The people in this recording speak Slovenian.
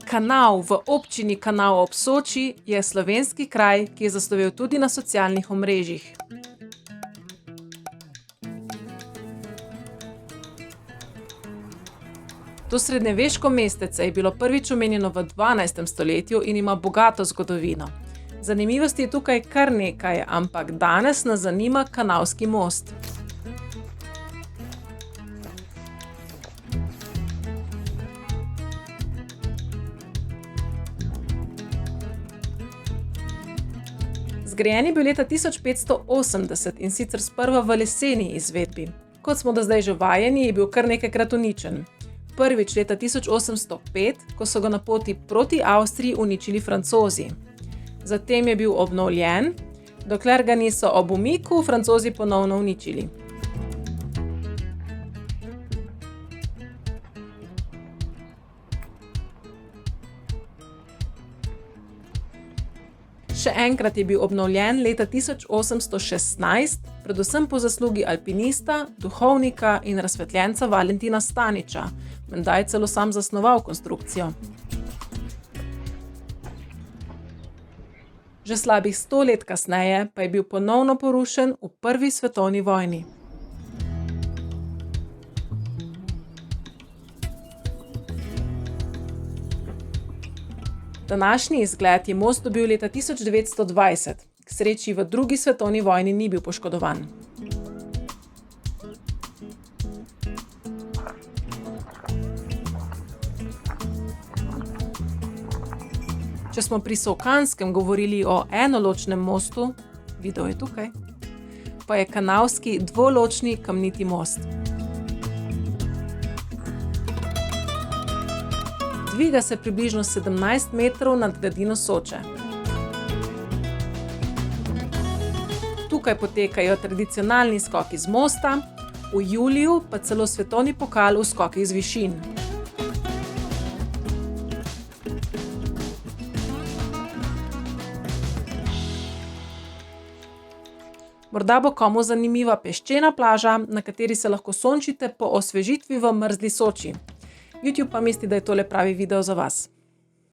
Kanal v občini Kanal ob Soči je slovenski kraj, ki je zaslovel tudi na socialnih omrežjih. To srednjeveško mestece je bilo prvič omenjeno v 12. stoletju in ima bogato zgodovino. Zanimivosti je tukaj kar nekaj, ampak danes nas zanima Kanalski most. Zgrajen je bil leta 1580 in sicer sprva v leseni izvedbi. Kot smo do zdaj že vajeni, je bil kar nekajkrat uničen. Prvič leta 1805, ko so ga na poti proti Avstriji uničili Francozi. Zatem je bil obnovljen, dokler ga niso ob umiku Francozi ponovno uničili. Še enkrat je bil obnovljen leta 1816, predvsem po zaslugi alpinista, duhovnika in razsvetljenca Valentina Staniča. Menda je celo sam zasnoval konstrukcijo. Že slabih 100 let kasneje pa je bil ponovno porušen v prvi svetovni vojni. Današnji izgled je most dobil leta 1920, k sreči v drugi svetovni vojni ni bil poškodovan. Če smo pri Solkanskem govorili o enoločnem mostu, video je tukaj, pa je kanalski dvoločni kamniti most. Dviga se približno 17 metrov nad gladino Soče. Tukaj potekajo tradicionalni skoki z mosta, v juliju pa celo svetovni pokal v skokih z višin. Morda bo komu zanimiva peščena plaža, na kateri se lahko sončite po osvežitvi v mrzli Soči. YouTube pa misli, da je tole pravi video za vas.